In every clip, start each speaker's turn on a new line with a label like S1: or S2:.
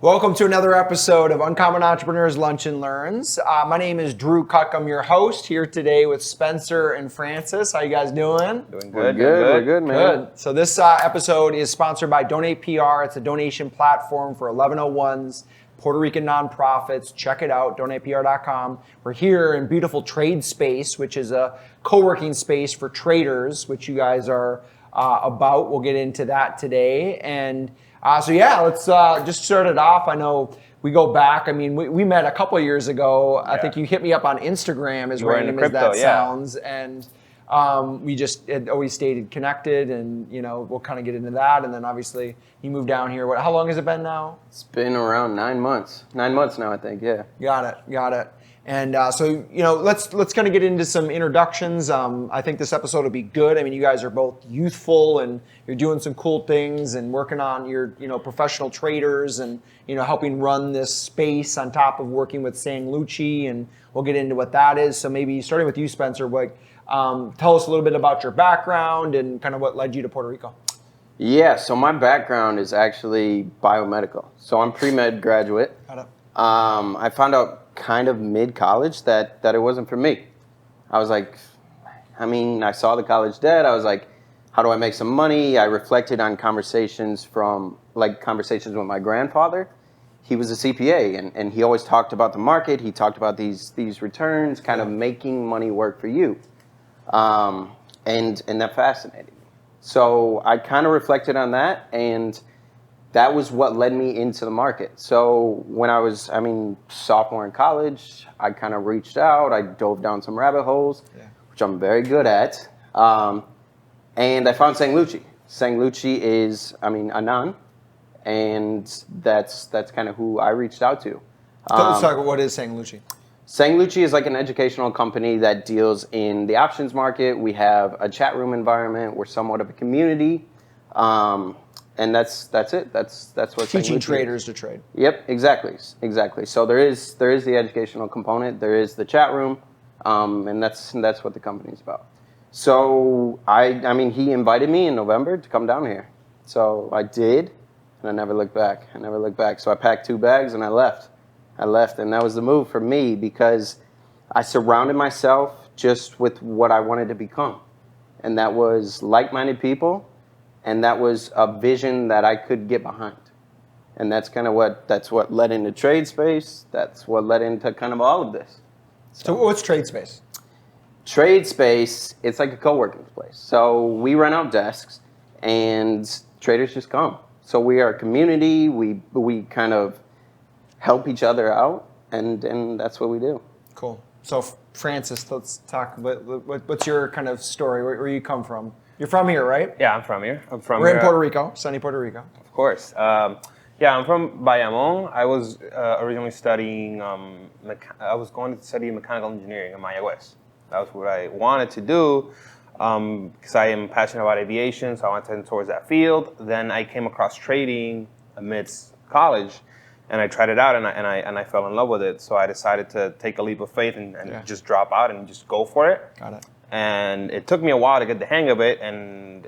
S1: Welcome to another episode of Uncommon Entrepreneurs Lunch and Learns. My name is Drew Cuck. I'm your host here today with Spencer and Francis. How you guys doing?
S2: Doing good.
S3: We're good, man.
S1: Good. So this episode is sponsored by Donate PR. It's a donation platform for 1101s, Puerto Rican nonprofits. Check it out, donatepr.com. We're here in beautiful TradeSpace, which is a co-working space for traders, which you guys are about. We'll get into that today. And let's just start it off. I know we go back. I mean, we met a couple of years ago. Yeah. I think you hit me up on Instagram, as random as that sounds. And we just had always stayed connected, and we'll kind of get into that. And then obviously you moved down here. How long has it been now?
S3: It's been around 9 months. 9 months now, I think. Yeah.
S1: Got it. And let's kind of get into some introductions. I think this episode will be good. I mean, you guys are both youthful, and you're doing some cool things and working on your professional traders, and helping run this space on top of working with Lucci, and we'll get into what that is. So maybe starting with you, Spencer, tell us a little bit about your background and kind of what led you to Puerto Rico.
S3: Yeah, so my background is actually biomedical. So I'm pre-med graduate.
S1: Got it.
S3: I found out kind of mid-college that it wasn't for me. I was like, I saw the college debt. I was like, how do I make some money? I reflected on conversations with my grandfather. He was a CPA, and he always talked about the market. He talked about these returns, kind of making money work for you. And that fascinated me. So I kind of reflected on that, and that was what led me into the market. So when I was, sophomore in college, I kind of reached out. I dove down some rabbit holes, which I'm very good at. And I found Lucci. Lucci is, Anan, and that's kind of who I reached out to.
S1: Let's talk about what is Lucci.
S3: Lucci is like an educational company that deals in the options market. We have a chat room environment. We're somewhat of a community. And that's it. That's what
S1: teaching traders to trade.
S3: Yep, exactly. So there is the educational component. There is the chat room, and that's what the company's about. So he invited me in November to come down here. So I did, and I never looked back. So I packed 2 bags and I left, and that was the move for me, because I surrounded myself just with what I wanted to become, and that was like-minded people. And that was a vision that I could get behind. And that's what led into TradeSpace. That's what led into kind of all of this.
S1: So what's TradeSpace?
S3: TradeSpace, it's like a co-working place. So we rent out desks, and traders just come. So we are a community. We kind of help each other out, and that's what we do.
S1: Cool. So Francis, let's talk. What's your kind of story? Where you come from? You're from here, right?
S2: Yeah, I'm from here.
S1: We're in Puerto Rico, sunny Puerto Rico.
S2: Of course. I'm from Bayamon. I was originally studying, I was going to study mechanical engineering in Mayagüez. That was what I wanted to do, because I am passionate about aviation, so I went towards that field. Then I came across trading amidst college, and I tried it out, and I fell in love with it. So I decided to take a leap of faith and just drop out and just go for it.
S1: Got it.
S2: And it took me a while to get the hang of it, and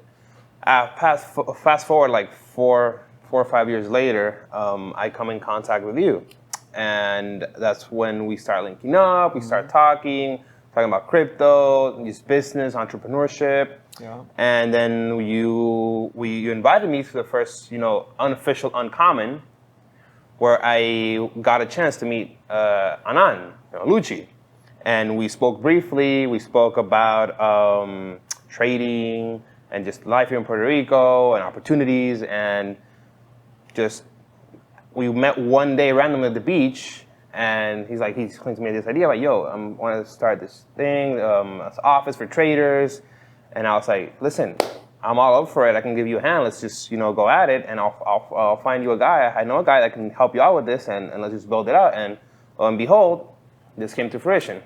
S2: fast forward like four or 5 years later, I come in contact with you, and that's when we start linking up. We start talking about crypto, just business, entrepreneurship, and then you invited me to the first unofficial Uncommon, where I got a chance to meet Anan, Lucci. And we spoke briefly. We spoke about trading and just life here in Puerto Rico and opportunities. And just, we met one day randomly at the beach. And he explained to me this idea about, I want to start this thing, this office for traders. And I was like, listen, I'm all up for it. I can give you a hand. Let's just, go at it. And I'll find you a guy. I know a guy that can help you out with this, and let's just build it out. And lo and behold, this came to fruition.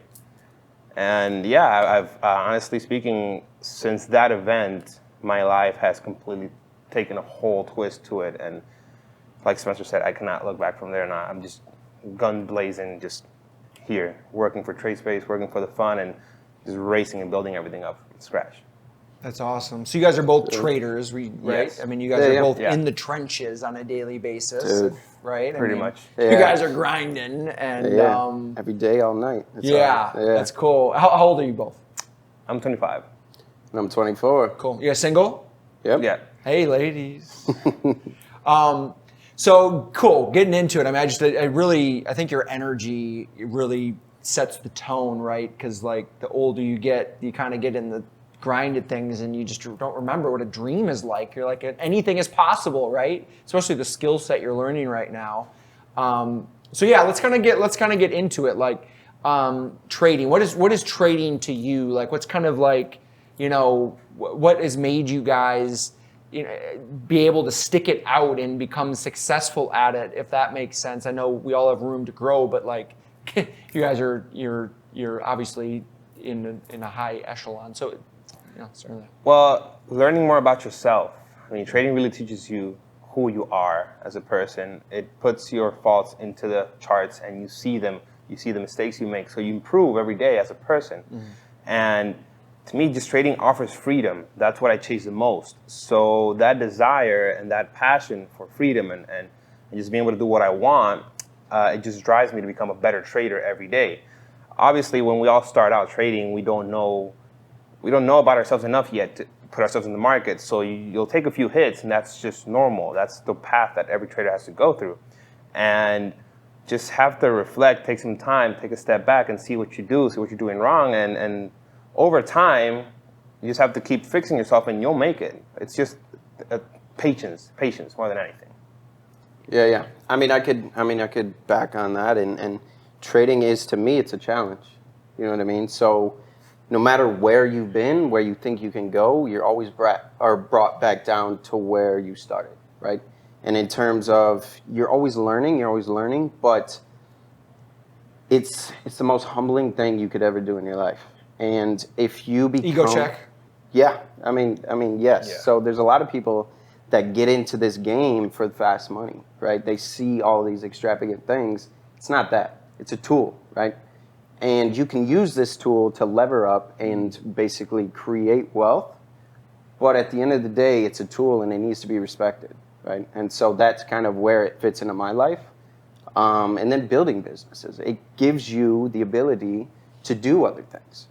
S2: And I've honestly speaking, since that event, my life has completely taken a whole twist to it. And like Spencer said, I cannot look back from there. And I'm just gun blazing, just here, working for TradeSpace, working for the fun, and just racing and building everything up from scratch.
S1: That's awesome. So you guys are both traders, right?
S2: Yes.
S1: I mean, you guys are both
S2: Yeah.
S1: in the trenches on a daily basis,
S3: Dude.
S1: right?
S2: Pretty much.
S1: You
S3: Yeah.
S1: guys are grinding, and
S3: Every day, all night. It's
S1: yeah,
S3: hard.
S1: that's cool. How old are you both?
S2: I'm 25.
S3: And I'm 24.
S1: Cool. You guys single?
S3: Yep.
S2: Yeah.
S1: Hey, ladies. So cool. Getting into it. I mean, I think your energy really sets the tone, right? Because like the older you get, you kind of get in the grind of things, and you just don't remember what a dream is like. You're like, anything is possible, right? Especially the skill set you're learning right now. So yeah, let's kind of get into it. Like trading. What is trading to you? Like, what's kind of like, what has made you guys be able to stick it out and become successful at it, if that makes sense? I know we all have room to grow, but like you guys you're obviously in a high echelon. So certainly.
S2: Well, learning more about yourself. I mean, trading really teaches you who you are as a person. It puts your faults into the charts, and you see them. You see the mistakes you make, so you improve every day as a person. And to me, just trading offers freedom. That's what I chase the most. So that desire and that passion for freedom and just being able to do what I want, it just drives me to become a better trader every day. Obviously, when we all start out trading, we don't know about ourselves enough yet to put ourselves in the market. So you'll take a few hits, and that's just normal. That's the path that every trader has to go through. And just have to reflect, take some time, take a step back and see what you do, see what you're doing wrong. And over time, you just have to keep fixing yourself, and you'll make it. It's just patience more than anything.
S3: Yeah. I mean, I could back on that, and trading is, to me, it's a challenge. You know what I mean? So no matter where you've been, where you think you can go, you're always brought back down to where you started, right? And in terms of, you're always learning, but it's the most humbling thing you could ever do in your life. And if you become...
S1: Ego check.
S3: Yeah, I mean, yes.
S2: Yeah.
S3: So there's a lot of people that get into this game for fast money, right? They see all these extravagant things. It's not that. It's a tool, right? And you can use this tool to lever up and basically create wealth. But at the end of the day, it's a tool, and it needs to be respected, right? And so that's kind of where it fits into my life. And then building businesses. It gives you the ability to do other things.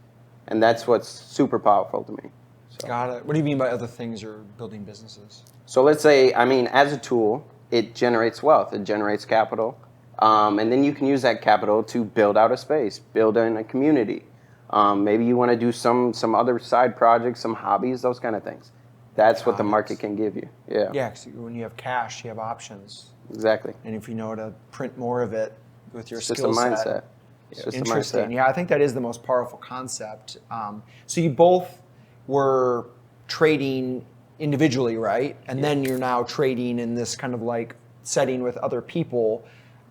S3: And that's what's super powerful to me. So.
S1: Got it. What do you mean by other things or building businesses?
S3: So let's say, as a tool, it generates wealth. It generates capital. And then you can use that capital to build out a space, build in a community. Maybe you want to do some other side projects, some hobbies, those kind of things. That's what the market can give you. Yeah.
S1: Yeah, because when you have cash, you have options.
S3: Exactly.
S1: And if you know how to print more of it with your
S3: It's just a
S1: skill set.
S3: mindset. It's just a
S1: Interesting.
S3: mindset.
S1: Yeah, I think that is the most powerful concept. So you both were trading individually, right? And then you're now trading in this kind of like setting with other people.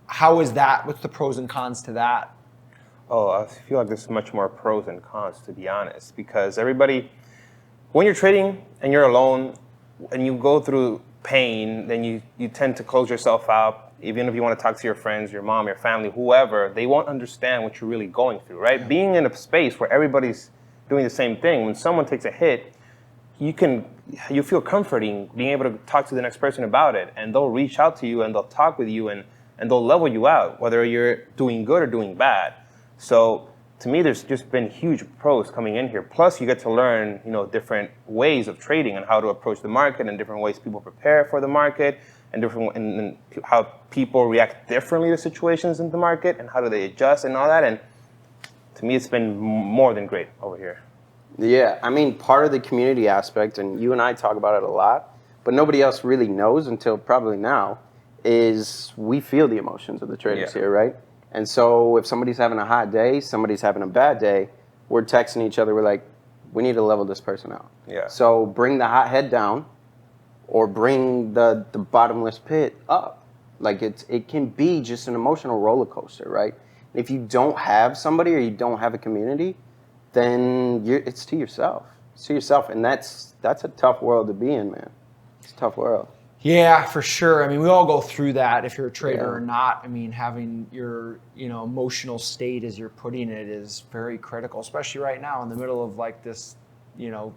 S1: How is that? What's the pros and cons to that?
S2: Oh, I feel like there's much more pros and cons, to be honest, because everybody, when you're trading and you're alone and you go through pain, then you tend to close yourself out. Even if you want to talk to your friends, your mom, your family, whoever, they won't understand what you're really going through, right? Yeah. Being in a space where everybody's doing the same thing, when someone takes a hit, you feel comforting being able to talk to the next person about it, and they'll reach out to you and they'll talk with you and they'll level you out, whether you're doing good or doing bad. So to me, there's just been huge pros coming in here. Plus, you get to learn, different ways of trading and how to approach the market, and different ways people prepare for the market, and how people react differently to situations in the market, and how do they adjust and all that. And to me, it's been more than great over here.
S3: Yeah, part of the community aspect, and you and I talk about it a lot, but nobody else really knows until probably now, is we feel the emotions of the traders here, right? And so if somebody's having a hot day, somebody's having a bad day, we're texting each other, we're like, we need to level this person out.
S2: Yeah.
S3: So bring the hot head down, or bring the bottomless pit up. Like it can be just an emotional roller coaster, right? If you don't have somebody or you don't have a community, then it's to yourself. It's to yourself, and that's a tough world to be in, man. It's a tough world.
S1: Yeah, for sure. We all go through that if you're a trader or not. Having your emotional state as you're putting it is very critical, especially right now in the middle of like this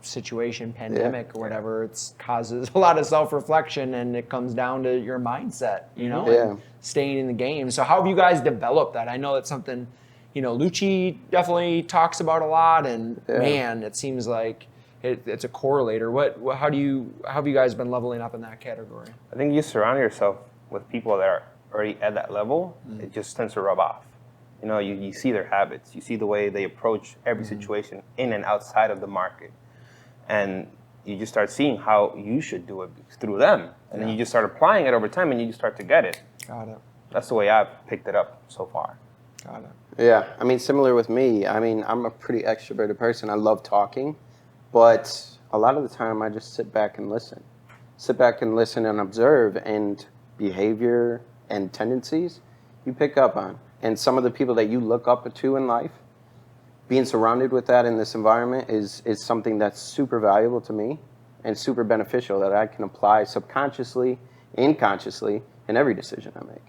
S1: situation, pandemic or whatever, it's causes a lot of self-reflection, and it comes down to your mindset, and staying in the game. So how have you guys developed that? I know it's something, Lucci definitely talks about a lot, and man, it seems like it's a correlator. How have you guys been leveling up in that category?
S2: I think you surround yourself with people that are already at that level. It just tends to rub off. You see their habits, you see the way they approach every situation in and outside of the market. And you just start seeing how you should do it through them. And then you just start applying it over time, and you just start to get it.
S1: Got it.
S2: That's the way I've picked it up so far.
S1: Got it.
S3: Yeah, I mean, similar with me. I mean, I'm a pretty extroverted person. I love talking, but a lot of the time I just sit back and listen. Sit back and listen and observe, and behavior and tendencies you pick up on. And some of the people that you look up to in life, being surrounded with that in this environment is something that's super valuable to me and super beneficial that I can apply subconsciously and consciously in every decision I make.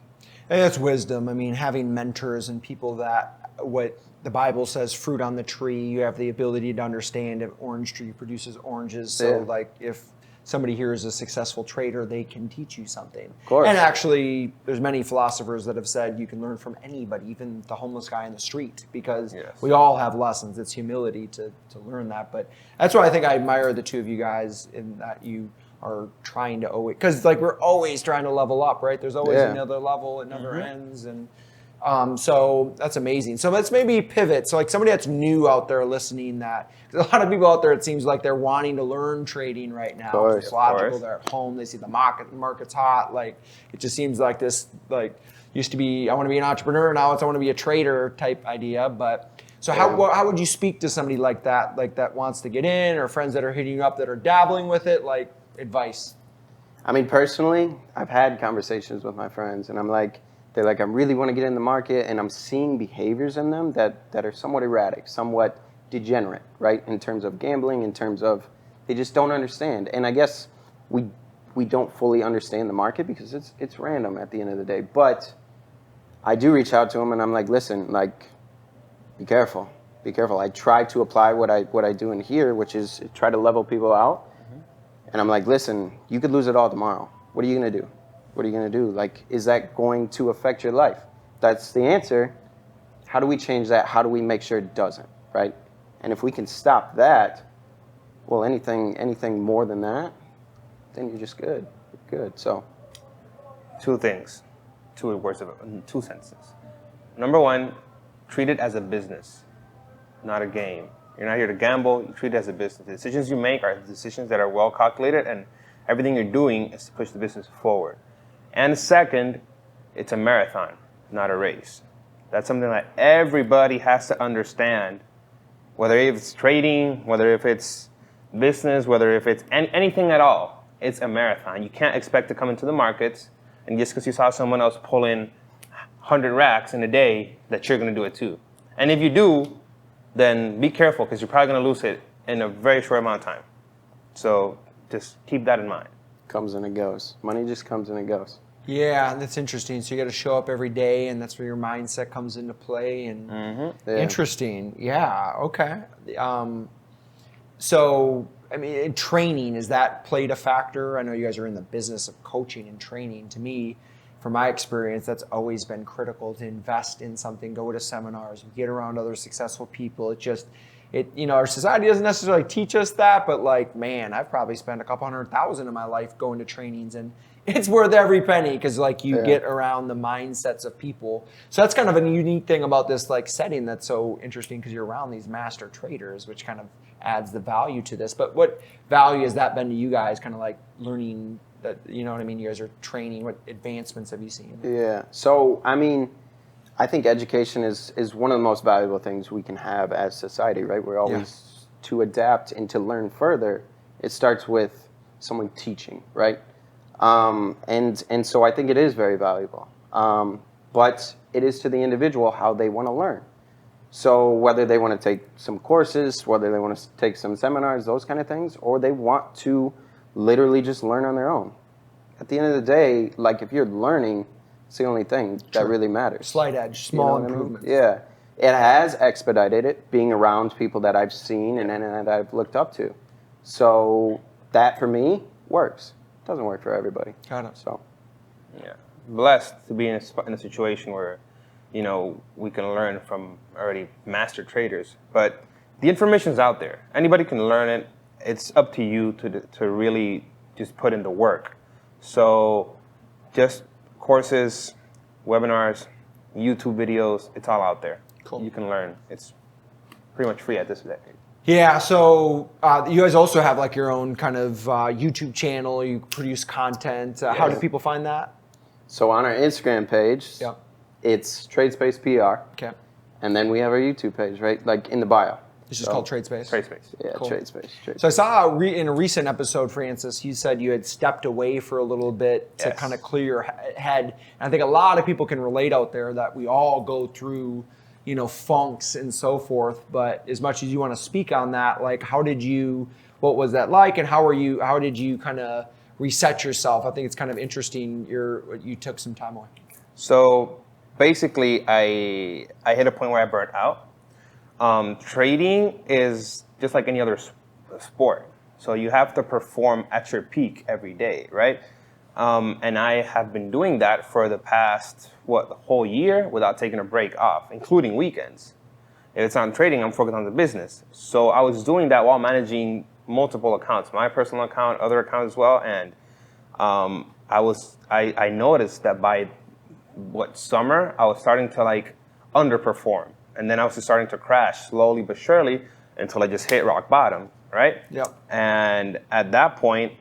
S1: And that's wisdom. I mean, having mentors and people that, what the Bible says, fruit on the tree, you have the ability to understand if orange tree produces oranges. So like if somebody here is a successful trader, they can teach you something.
S3: Of course.
S1: And actually, there's many philosophers that have said you can learn from anybody, even the homeless guy in the street, because we all have lessons. It's humility to learn that. But that's why I think I admire the two of you guys in that you are trying to always, because like we're always trying to level up, right? There's always another level. It never ends. And so that's amazing. So let's maybe pivot. So like somebody that's new out there listening, that there's a lot of people out there, it seems like they're wanting to learn trading right now. It's logical. They're at home. They see the market's hot. Like it just seems like this, like used to be, I want to be an entrepreneur. Now it's I want to be a trader type idea. But so how would you speak to somebody like that wants to get in, or friends that are hitting you up that are dabbling with it, like advice?
S3: I mean, personally, I've had conversations with my friends, and they're like, I really want to get in the market, and I'm seeing behaviors in them that are somewhat erratic, somewhat degenerate, right? In terms of gambling, in terms of they just don't understand. And I guess we don't fully understand the market because it's random at the end of the day. But I do reach out to them, and I'm like, listen, like, be careful. Be careful. I try to apply what I do in here, which is try to level people out. And I'm like, listen, you could lose it all tomorrow. What are you going to do? What are you going to do? Like, is that going to affect your life? That's the answer. How do we change that? How do we make sure it doesn't, right? And if we can stop that, well, anything more than that, then you're just good. You're good. So,
S2: two things, two sentences. Number one, treat it as a business, not a game. You're not here to gamble. You treat it as a business. The decisions you make are decisions that are well calculated, and everything you're doing is to push the business forward. And second, it's a marathon, not a race. That's something that everybody has to understand, whether it's trading, whether if it's business, whether if it's anything at all. It's a marathon. You can't expect to come into the markets, and just because you saw someone else pull in 100 racks in a day, that you're going to do it too. And if you do, then be careful, because you're probably going to lose it in a very short amount of time. So just keep that in mind.
S3: Comes and it goes. Money just comes and it goes.
S1: Yeah, that's interesting. So you got to show up every day, and that's where your mindset comes into play. And interesting. Yeah. Okay. So I mean, in training, has that played a factor? I know you guys are in the business of coaching and training. To me, from my experience, that's always been critical, to invest in something, go to seminars, get around other successful people. Our society doesn't necessarily teach us that, but like, man, I've probably spent a couple $100,000 in my life going to trainings, and it's worth every penny, because like you get around the mindsets of people. So that's kind of a unique thing about this like setting that's so interesting, because you're around these master traders, which kind of adds the value to this. But what value has that been to you guys, kind of like learning that, you know what I mean? You guys are training. What advancements have you seen?
S3: Yeah. So, I mean, I think education is one of the most valuable things we can have as society, right? We're always to adapt and to learn further. It starts with someone teaching, right? And so I think it is very valuable. But it is to the individual how they want to learn. So whether they want to take some courses, whether they want to take some seminars, those kind of things, or they want to literally just learn on their own. At the end of the day, like if you're learning, it's the only thing that really matters.
S1: Slight edge, small improvements.
S3: Yeah. it has expedited it, being around people that I've seen and that I've looked up to. So that, for me, works. Doesn't work for everybody.
S1: Got it.
S3: So,
S2: Yeah, blessed to be in a situation where, we can learn from already master traders. But the information's out there. Anybody can learn it. It's up to you to really just put in the work. So, just courses, webinars, YouTube videos, it's all out there.
S1: Cool.
S2: You can learn. It's pretty much free at this day.
S1: Yeah, so you guys also have like your own kind of YouTube channel. You produce content. How do people find that?
S3: so on our Instagram page,
S1: Yep.
S3: it's TradeSpace PR.
S1: Okay.
S3: And then we have our YouTube page, right? Like in the bio.
S1: It's just called TradeSpace.
S2: TradeSpace.
S3: Yeah,
S1: Cool.
S3: TradeSpace.
S1: So I saw in a recent episode, Francis, you said you had stepped away for a little bit to
S2: Yes.
S1: kind of clear your head. And I think a lot of people can relate out there that we all go through, funks and so forth. But as much as you want to speak on that, like what was that like, and how did you kind of reset yourself? I think it's kind of interesting. You took some time away.
S2: So basically, I hit a point where I burnt out. Trading is just like any other sport. So you have to perform at your peak every day, right? And I have been doing that for the past, the whole year without taking a break off, including weekends. If it's not trading, I'm focused on the business. So I was doing that while managing multiple accounts, my personal account, other accounts as well. And I noticed that by summer, I was starting to underperform. And then I was just starting to crash slowly but surely until I just hit rock bottom, right?
S1: Yep.
S2: And at that point,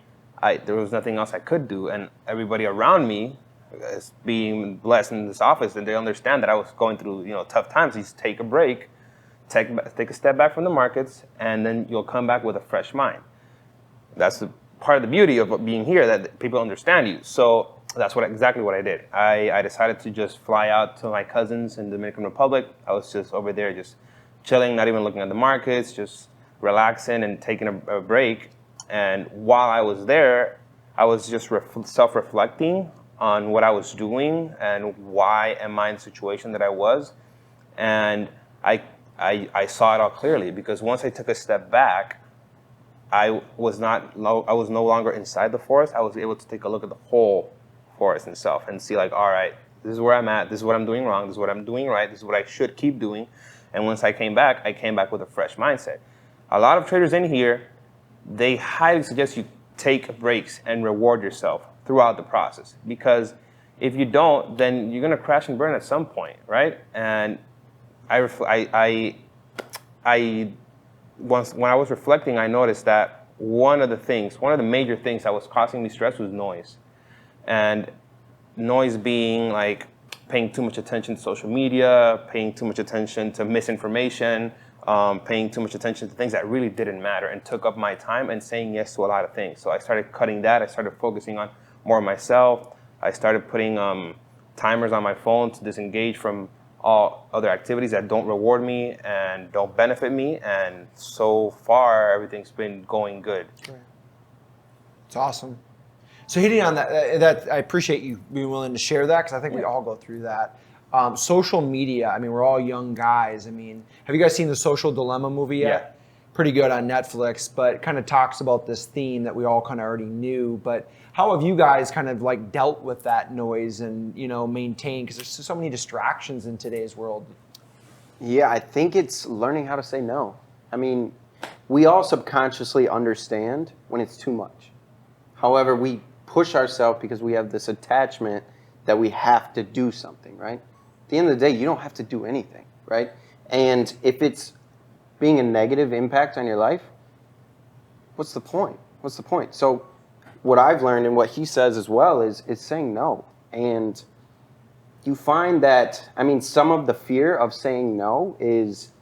S2: there was nothing else I could do. And everybody around me, as being blessed in this office, and they understand that I was going through tough times. You just take a break, take a step back from the markets, and then you'll come back with a fresh mind. That's part of the beauty of being here, that people understand you. So that's exactly what I did. I decided to just fly out to my cousins in the Dominican Republic. I was just over there just chilling, not even looking at the markets, just relaxing and taking a break. And while I was there, I was just self-reflecting on what I was doing and why am I in the situation that I was. And I saw it all clearly, because once I took a step back, I was no longer inside the forest. I was able to take a look at the whole forest itself and see all right, this is where I'm at, this is what I'm doing wrong, this is what I'm doing right, this is what I should keep doing. And once I came back with a fresh mindset. A lot of traders in here, they highly suggest you take breaks and reward yourself throughout the process, because if you don't, then you're gonna crash and burn at some point, right? And when I was reflecting, I noticed that one of the major things that was causing me stress was noise. And noise being paying too much attention to social media, paying too much attention to misinformation, paying too much attention to things that really didn't matter and took up my time, and saying yes to a lot of things. So I started cutting that. I started focusing on more of myself. I started putting timers on my phone to disengage from all other activities that don't reward me and don't benefit me. And so far, everything's been going good.
S1: Great. It's awesome. So hitting on that I appreciate you being willing to share that, because I think we all go through that. Social media, I mean, we're all young guys. I mean, have you guys seen the Social Dilemma movie yet?
S2: Yeah.
S1: Pretty good on Netflix, but it kind of talks about this theme that we all kind of already knew. But how have you guys kind of dealt with that noise and, maintained, because there's so many distractions in today's world?
S3: Yeah, I think it's learning how to say no. I mean, we all subconsciously understand when it's too much. However, we push ourselves because we have this attachment that we have to do something, right? At the end of the day, you don't have to do anything, right? And if it's being a negative impact on your life, what's the point? What's the point? So what I've learned, and what he says as well, is saying no. And you find that, some of the fear of saying no is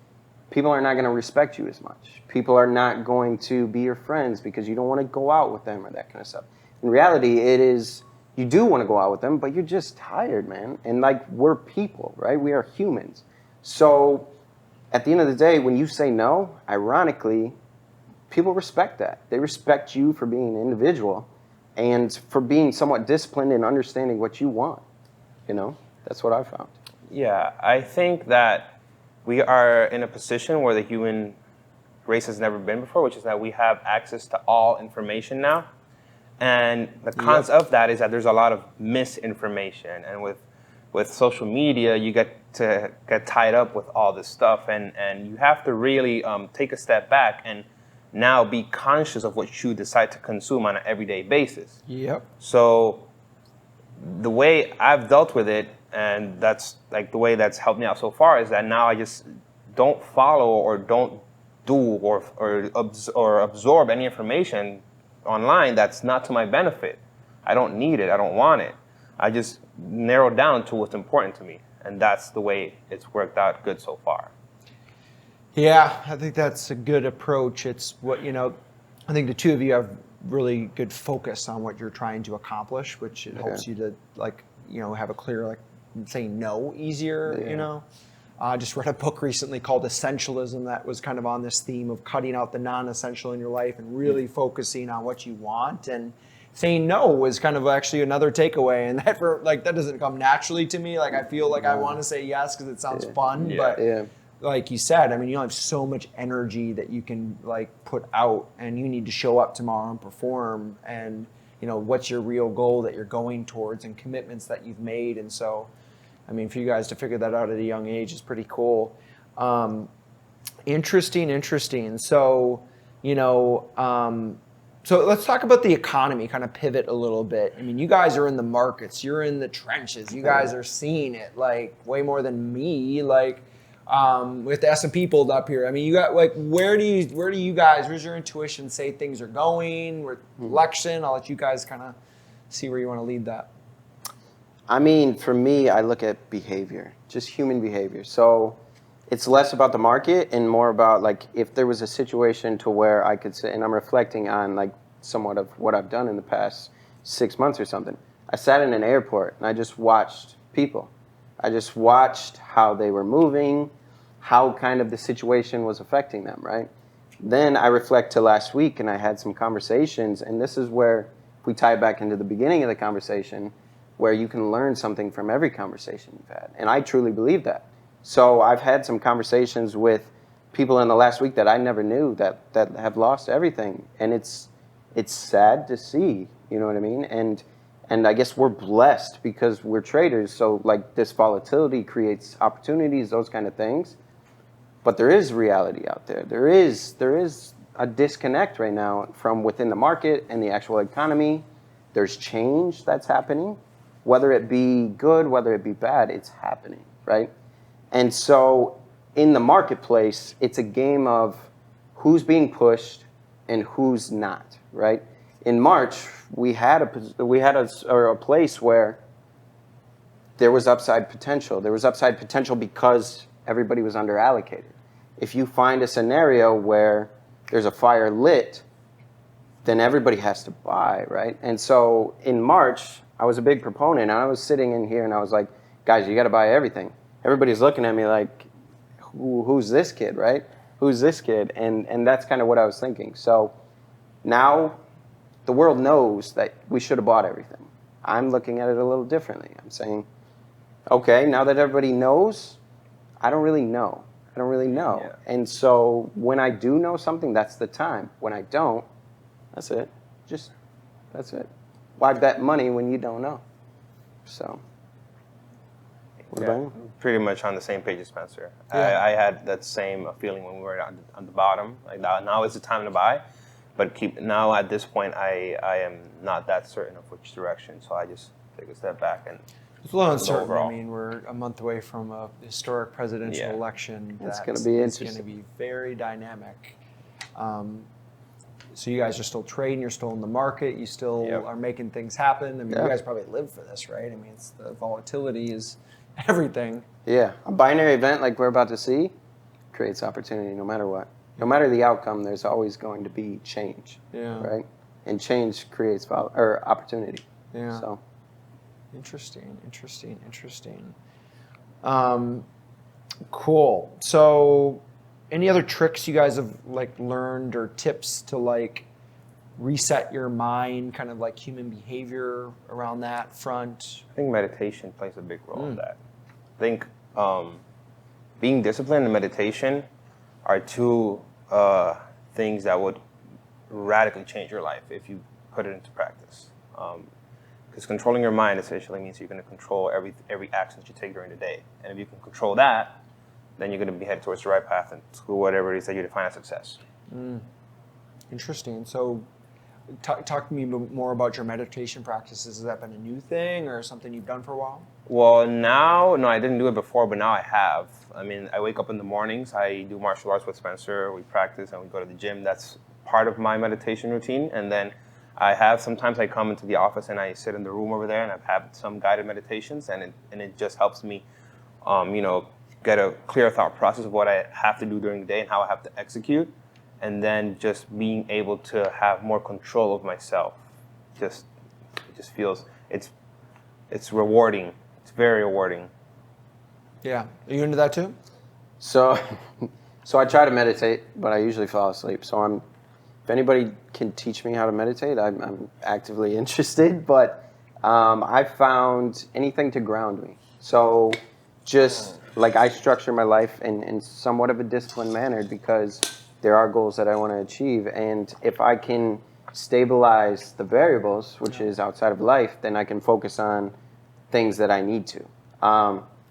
S3: people are not going to respect you as much. People are not going to be your friends because you don't want to go out with them or that kind of stuff. In reality, it is, you do want to go out with them, but you're just tired, man. And we're people, right? We are humans. So at the end of the day, when you say no, ironically, people respect that. They respect you for being an individual and for being somewhat disciplined and understanding what you want. That's what I found.
S2: Yeah, I think that we are in a position where the human race has never been before, which is that we have access to all information now. And the cons of that is that there's a lot of misinformation. And with social media, you get to get tied up with all this stuff. And you have to really take a step back and now be conscious of what you decide to consume on an everyday basis.
S1: Yep.
S2: So the way I've dealt with it, and that's like the way that's helped me out so far, is that now I just don't follow or don't do or absorb any information online that's not to my benefit. I don't need it. I don't want it. I just narrow down to what's important to me, and that's the way it's worked out good so far.
S1: Yeah, I think that's a good approach. It's what, I think the two of you have really good focus on what you're trying to accomplish, which it helps you to have a clear, saying no easier, I just read a book recently called Essentialism that was kind of on this theme of cutting out the non-essential in your life and really focusing on what you want. And saying no was kind of actually another takeaway. And that doesn't come naturally to me. I feel like I want to say yes because it sounds fun, but like you said, I mean, you have so much energy that you can put out, and you need to show up tomorrow and perform. And what's your real goal that you're going towards, and commitments that you've made. And so, I mean, for you guys to figure that out at a young age is pretty cool. Interesting. So, so let's talk about the economy, kind of pivot a little bit. I mean, you guys are in the markets, you're in the trenches, you guys are seeing it way more than me. With the S&P pulled up here. I mean, you got where's your intuition say things are going? With election, I'll let you guys kind of see where you want to lead that.
S3: I mean, for me, I look at behavior, just human behavior. So it's less about the market and more about if there was a situation to where I could say, and I'm reflecting on somewhat of what I've done in the past 6 months or something. I sat in an airport and I just watched people. I just watched how they were moving, how kind of the situation was affecting them, right? Then I reflect to last week and I had some conversations, and this is where we tie it back into the beginning of the conversation, where you can learn something from every conversation you've had. And I truly believe that. So I've had some conversations with people in the last week that I never knew that have lost everything. And it's sad to see, you know what I mean? And I guess we're blessed because we're traders. So this volatility creates opportunities, those kind of things. But there is reality out there. There is a disconnect right now from within the market and the actual economy. There's change that's happening. Whether it be good, whether it be bad, it's happening, right? And so in the marketplace, it's a game of who's being pushed and who's not, right? In March, we had a place where there was upside potential. There was upside potential because everybody was underallocated. If you find a scenario where there's a fire lit, then everybody has to buy, right? And so in March, I was a big proponent, and I was sitting in here and I was like, guys, you got to buy everything. Everybody's looking at me like, who's this kid, right? Who's this kid? And that's kind of what I was thinking. So now the world knows that we should have bought everything. I'm looking at it a little differently. I'm saying, okay, now that everybody knows, I don't really know. Yeah. And so when I do know something, that's the time. When I don't, that's it. That's it. Why bet money when you don't know? So, what about you?
S2: Pretty much on the same page as Spencer.
S1: Yeah.
S2: I had that same feeling when we were on the bottom. Now is the time to buy, but now at this point, I am not that certain of which direction. So I just take a step back and.
S1: It's a little uncertain.
S2: Overall.
S1: I mean, we're a month away from a historic presidential election.
S3: It's going to be interesting.
S1: It's going to be very dynamic. So you guys are still trading. You're still in the market. You still are making things happen. I mean, you guys probably live for this, right? I mean, the volatility is everything.
S3: Yeah, a binary event like we're about to see creates opportunity no matter what. No matter the outcome, there's always going to be change. Yeah. Right? And change creates opportunity.
S1: Yeah.
S3: So.
S1: Interesting. Cool. So, any other tricks you guys have learned or tips to reset your mind, kind of human behavior around that front?
S2: I think meditation plays a big role in that. I think being disciplined and meditation are two things that would radically change your life if you put it into practice. Because controlling your mind essentially means you're going to control every action that you take during the day. And if you can control that, then you're going to be headed towards the right path and to whatever it is that you define as success.
S1: Interesting. So talk to me more about your meditation practices. Has that been a new thing or something you've done for a while?
S2: Well, now, no, I didn't do it before, but now I have. I mean, I wake up in the mornings, I do martial arts with Spencer, we practice and we go to the gym. That's part of my meditation routine. And then sometimes I come into the office and I sit in the room over there and I've had some guided meditations and it just helps me, get a clear thought process of what I have to do during the day and how I have to execute. And then just being able to have more control of myself. It just feels, it's rewarding. It's very rewarding.
S1: Yeah. Are you into that too?
S3: So I try to meditate, but I usually fall asleep. So if anybody can teach me how to meditate, I'm actively interested. But I found anything to ground me. So just like I structure my life in somewhat of a disciplined manner because there are goals that I want to achieve. And if I can stabilize the variables, which is outside of life, then I can focus on things that I need to.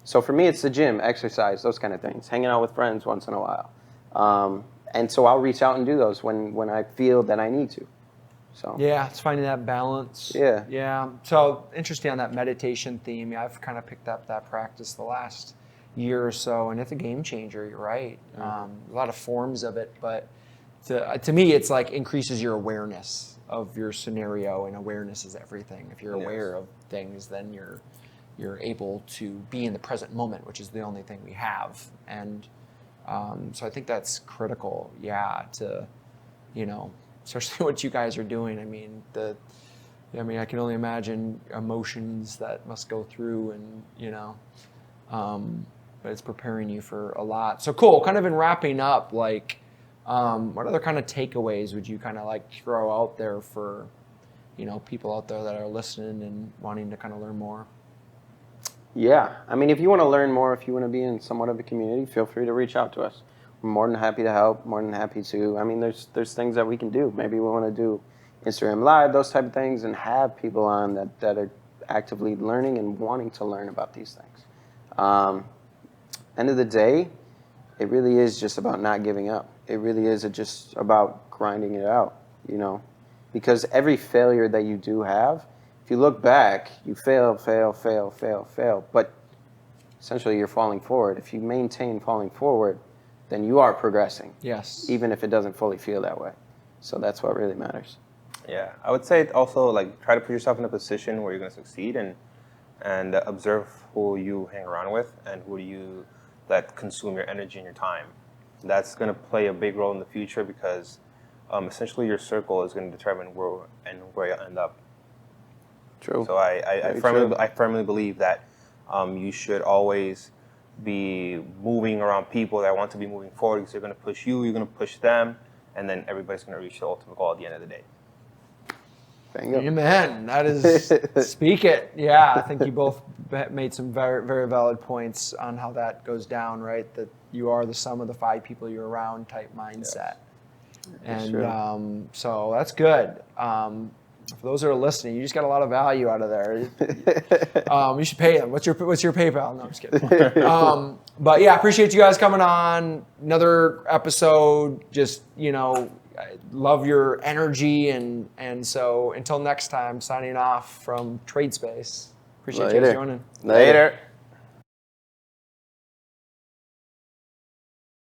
S3: So for me, it's the gym, exercise, those kind of things, hanging out with friends once in a while. And so I'll reach out and do those when I feel that I need to. So
S1: yeah, it's finding that balance.
S3: Yeah.
S1: Yeah. So interesting on that meditation theme. Yeah, I've kind of picked up that practice the last year or so, and it's a game changer. You're right. A lot of forms of it, but to me, it's like increases your awareness of your scenario, and awareness is everything. If you're aware of things, then you're able to be in the present moment, which is the only thing we have. And so I think that's critical. Yeah, to especially what you guys are doing. I mean, I can only imagine emotions that must go through, and but it's preparing you for a lot. So cool. Kind of in wrapping up, like, what other kind of takeaways would you kind of like throw out there for, people out there that are listening and wanting to kind of learn more?
S3: Yeah, I mean, if you want to learn more, if you want to be in somewhat of a community, feel free to reach out to us. We're more than happy to help. More than happy to. I mean, there's things that we can do. Maybe we want to do Instagram Live, those type of things, and have people on that are actively learning and wanting to learn about these things. End of the day, it really is just about not giving up. It really is just about grinding it out, because every failure that you do have, if you look back, you fail, but essentially you're falling forward. If you maintain falling forward, then you are progressing.
S1: Yes.
S3: Even if it doesn't fully feel that way. So that's what really matters.
S2: Yeah, I would say also try to put yourself in a position where you're going to succeed and observe who you hang around with and who you let consume your energy and your time. That's going to play a big role in the future because essentially your circle is going to determine where you'll end up.
S3: True.
S2: So I firmly believe that you should always be moving around people that want to be moving forward because they're going to push you, you're going to push them, and then everybody's going to reach the ultimate goal at the end of the day.
S1: Amen. That is, speak it. Yeah, I think you both made some very, very valid points on how that goes down, right? That you are the sum of the 5 people you're around type mindset. Yes. And so that's good. For those that are listening, you just got a lot of value out of there. You should pay them. What's your PayPal? No, I'm just kidding. But yeah, appreciate you guys coming on. Another episode. Just, I love your energy. And so until next time, signing off from TradeSpace. Appreciate you guys joining.
S3: Later.